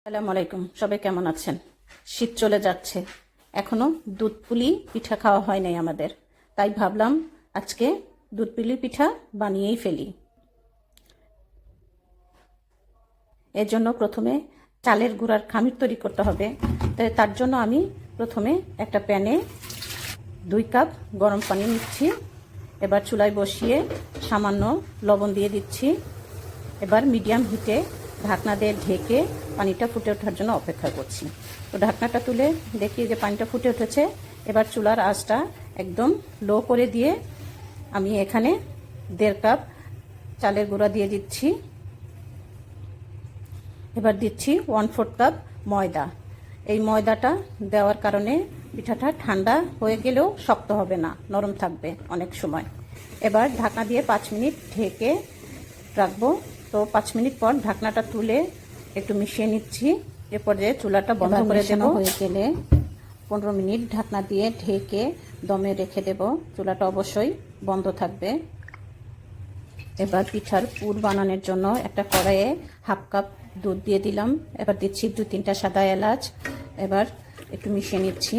আসসালামু আলাইকুম, সবাই কেমন আছেন? শীত চলে যাচ্ছে, এখনো দুধ পুলি পিঠা খাওয়া হয় নাই আমাদের, তাই ভাবলাম আজকে দুধ পুলি পিঠা বানিয়েই ফেলি। এর জন্য প্রথমে চালের গুঁড়ার খামির তৈরি করতে হবে। তার জন্য আমি প্রথমে একটা প্যানে 2 কাপ গরম পানি নিচ্ছি। এবার চুলায় বসিয়ে সামান্য লবণ দিয়ে দিচ্ছি। এবার মিডিয়াম হিটে ঢাকনা দিয়ে ঢেকে পানিটা ফুটে ওঠার জন্য অপেক্ষা করছি। তো ঢাকনাটা তুলে দেখি যে পানিটা ফুটে উঠেছে। এবার চুলার আঁচটা একদম লো করে দিয়ে আমি এখানে 1.5 কাপ চালের গুঁড়া দিয়ে দিচ্ছি। এবার দিচ্ছি 1/4 কাপ ময়দা। এই ময়দাটা দেওয়ার কারণে পিঠাটা ঠান্ডা হয়ে গেলেও শক্ত হবে না, নরম থাকবে অনেক সময়। এবার ঢাকনা দিয়ে 5 মিনিট ঢেকে রাখবো। তো 5 মিনিট পর ঢাকনাটা তুলে একটু মিশিয়ে নিচ্ছি। এ পর্যায়ে চুলাটা বন্ধ করে দেব। হয়ে গেলে 15 মিনিট ঢাকনা দিয়ে ঢেকে দমে রেখে দেব। চুলাটা অবশ্যই বন্ধ থাকবে। এবার পিঠার পুর বানানোর জন্য একটা কড়াইয়ে 1/2 কাপ দুধ দিয়ে দিলাম। এবার দিচ্ছি 2-3টা সাদা এলাচ। এবার একটু মিশিয়ে নিচ্ছি।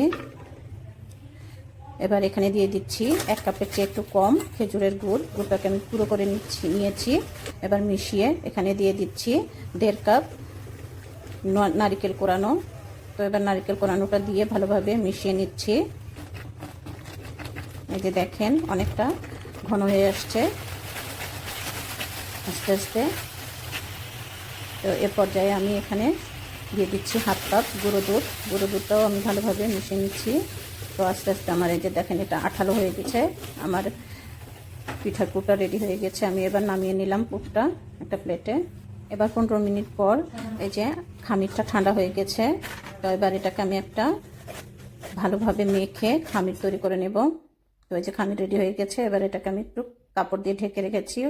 এবার এখানে দিয়ে দিচ্ছি 1 কাপের চেয়ে একটু কম খেজুরের গুড়টাকে আমি পুরো করে নিয়েছি। এবার মিশিয়ে এখানে দিয়ে দিচ্ছি 1.5 কাপ নারকেল কোরানো। তো এবার নারকেল কোরানোটা দিয়ে ভালোভাবে মিশিয়ে নিচ্ছি। এই যে দেখেন অনেকটা ঘন হয়ে আসছে আস্তে আস্তে। তো এ পর্যায়ে আমি এখানে দিয়ে দিচ্ছি 1/2 কাপ গুঁড়ো দুধ। গুঁড়ো দুধটাও আমি ভালোভাবে মিশিয়ে নিচ্ছি। তো আস্তে আস্তে আমার এই যে দেখেন এটা আঠালো হয়ে গেছে। আমার পিঠার পুরটা রেডি হয়ে গেছে। আমি এবার নামিয়ে নিলাম পুরটা একটা প্লেটে। এবার 15 মিনিট পর এই যে খামিরটা ঠান্ডা হয়ে গেছে। তো এবার এটাকে আমি একটা ভালোভাবে মেখে খামির তৈরি করে নেব। তো এই যে খামির রেডি হয়ে গেছে। এবার এটাকে আমি একটু কাপড় দিয়ে ঢেকে রেখেছি,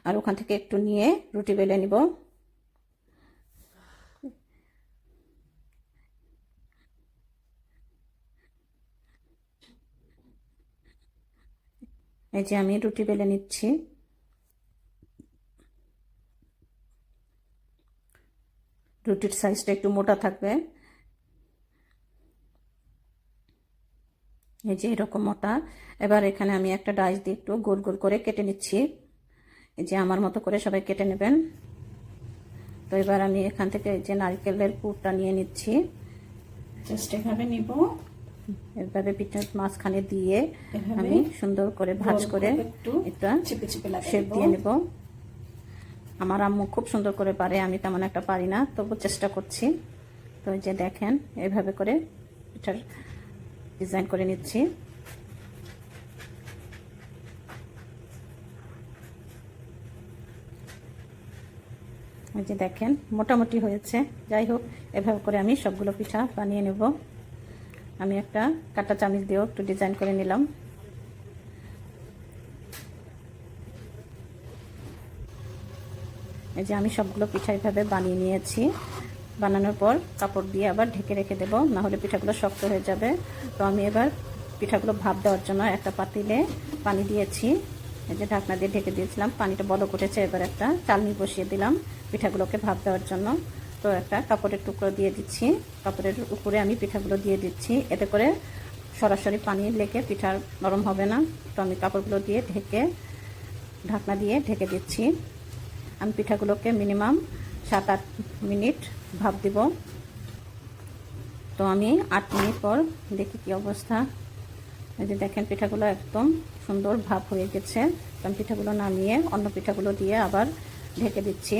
আর ওখান থেকে একটু নিয়ে রুটি বেলে নিব। এই যে আমি রুটি বেলে নিচ্ছি। রুটির সাইজটা একটু মোটা থাকবে। এই যে এরকম মোটা। এবার এখানে আমি একটা ডাইস দিয়ে একটু গোল গোল করে কেটে নিচ্ছি। এই যে আমার মতো করে সবাই কেটে নেবেন। তো এবার আমি এখান থেকে এই যে নারকেলের পুরটা নিয়ে নিচ্ছি। জাস্ট এভাবে নিব। এভাবে পিঠার মাঝখানে দিয়ে আমি সুন্দর করে ভাঁজ করে একটা শেপ দিয়ে নেব। আমার আম্মু খুব সুন্দর করে পারে, আমি তেমন একটা পারি না, তবু চেষ্টা করছি। তো এই যে দেখেন এভাবে করে পিঠার ডিজাইন করে নিচ্ছি। এই যে দেখেন মোটামুটি হয়েছে। যাই হোক, এভাবে করে আমি সবগুলো পিঠা বানিয়ে নেব। আমি একটা কাঁটা চামচ দিয়েও একটু ডিজাইন করে নিলাম। এই যে আমি সবগুলো পিঠা এভাবে বানিয়ে নিয়েছি। বানানোর পর কাপড় দিয়ে আবার ঢেকে রেখে দেব, না হলে পিঠাগুলো শক্ত হয়ে যাবে। তো আমি এবার পিঠাগুলো ভাপ দেওয়ার জন্য একটা পাতিলে পানি দিয়েছি। এই যে ঢাকনা দিয়ে ঢেকে দিয়েছিলাম, পানিটা বলক উঠেছে। এবার একটা চালনি বসিয়ে দিলাম পিঠাগুলোকে ভাপ দেওয়ার জন্য। তো একটা কাপড়ের টুকরো দিয়ে দিচ্ছি। কাপড়ের উপরে আমি পিঠাগুলো দিয়ে দিচ্ছি। এতে করে সরাসরি পানি লেগে পিঠা নরম হবে না। তো আমি কাপড়গুলো দিয়ে ঢেকে ঢাকনা দিয়ে ঢেকে দিচ্ছি। আমি পিঠাগুলোকে মিনিমাম 7-8 মিনিট ভাপ দিব। তো আমি 8 মিনিট পর দেখি কি অবস্থা। এই যে দেখেন পিঠাগুলো একদম সুন্দর ভাপ হয়ে গেছে। আমি পিঠাগুলো নামিয়ে অন্য পিঠাগুলো দিয়ে আবার ঢেকে দিচ্ছি।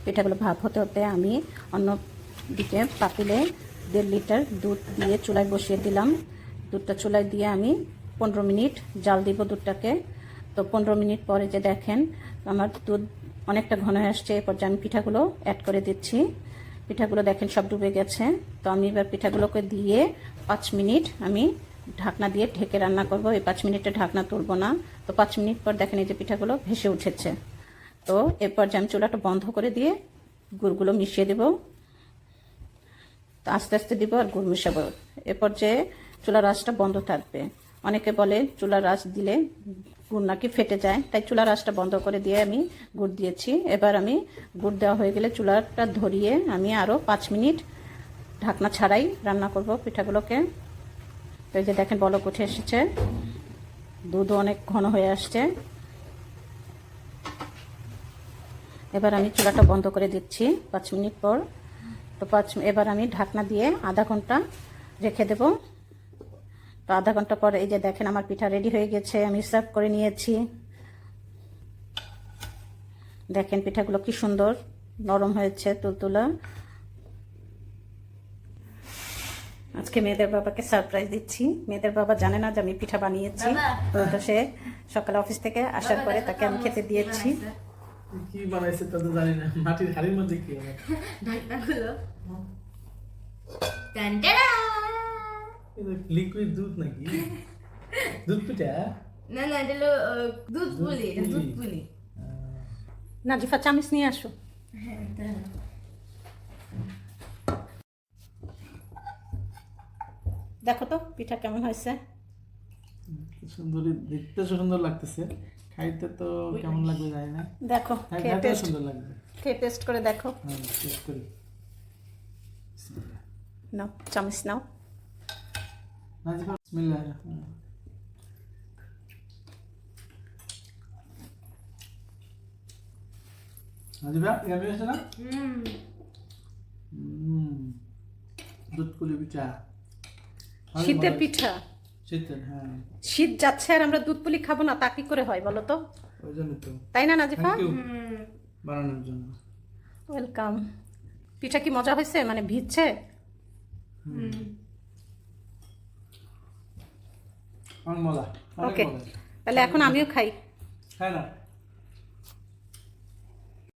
পিঠাগুলো ভাপ হতে হতে আমি অন্য দিকে পাতিলে 1.5 লিটার দুধ দিয়ে চুলায় বসিয়ে দিলাম। দুধটা চুলায় দিয়ে আমি 15 মিনিট জাল দিব দুধটাকে। তো 15 মিনিট পরে যে দেখেন আমার দুধ অনেকটা ঘন হয়ে আসছে। এরপর যে আমি পিঠাগুলো অ্যাড করে দিচ্ছি। পিঠাগুলো দেখেন সব ডুবে গেছে। তো আমি এবার পিঠাগুলোকে দিয়ে 5 মিনিট আমি ঢাকনা দিয়ে ঢেকে রান্না করব। এই 5 মিনিটে ঢাকনা তুলব না। তো 5 মিনিট পর দেখেন এই যে পিঠাগুলো ভেসে উঠেছে। তো এরপর যে আমি চুলাটা বন্ধ করে দিয়ে গুড়গুলো মিশিয়ে দেব। তো আস্তে আস্তে দিব আর গুড় মিশাবো। এরপর যে চুলার আঁচটা বন্ধ থাকবে। অনেকে বলে চুলার আঁচ দিলে গুড় নাকি ফেটে যায়, তাই চুলার আঁচটা বন্ধ করে দিয়ে আমি গুড় দিয়েছি। এবার আমি গুড় দেওয়া হয়ে গেলে চুলাটা ধরিয়ে আমি আরও 5 মিনিট ঢাকনা ছাড়াই রান্না করব পিঠাগুলোকে। তো এই যে দেখেন বলক উঠে এসেছে, দুধও অনেক ঘন হয়ে আসছে। এবার আমি চুলাটা বন্ধ করে দিচ্ছি 5 মিনিট পর। তো এবার আমি ঢাকনা দিয়ে আধা ঘন্টা রেখে দেব। তো আধা ঘন্টা পর এই যে দেখেন আমার পিঠা রেডি হয়ে গেছে, আমি সার্ভ করে নিয়েছি। দেখেন পিঠাগুলো কি সুন্দর নরম হয়েছে, তুলতুলা। আজকে মেয়েদের বাবাকে সারপ্রাইজ দিচ্ছি। মেয়েদের বাবা জানে না যে আমি পিঠা বানিয়েছি। তো সে সকালে অফিস থেকে আসার পরে তাকে আমি খেতে দিয়েছি। কি বানাইছে তা তো জানি না, মাটির হাড়ির মধ্যে কি হবে? ঢাকনাগুলো টানটারা। লিকুইড দুধ নাকি? দুধ পিঠা? না না, এটা হলো দুধ পুলি, এটা দুধ পুলি। নাজিফা চামিচ নিয়ে আসো। হ্যাঁ, দাঁড়াও। দেখো তো পিঠা কেমন হয়েছে। সুন্দর, দেখতে সুন্দর লাগতেছে, খাইতে তো কেমন লাগবে জানি না। দেখো খেয়ে খাইতে টেস্ট, সুন্দর লাগবে। খেয়ে টেস্ট করে দেখো। হ্যাঁ, টেস্ট করি। নাও চামিচ নাও। নাজিফা বিসমিল্লাহির রহমানির রহিম। নাজিফা কেমন হয়েছে না? দুধ পুলি পিঠা, শীতের পিঠা। শীতের, হ্যাঁ। শীত যাচ্ছে আর আমরা দুধ পুলি খাবো না, তা কি করে হয় বলো তো? ওই জন্য তো তাই না নাজিফা? থ্যাংক ইউ বানানোর জন্য। ওয়েলকাম। পিঠা কি মজা হয়েছে, মানে ভিজছে? অনেক মজা, অনেক ওকে, মজা। তাহলে এখন আমিও খাই। খাই না।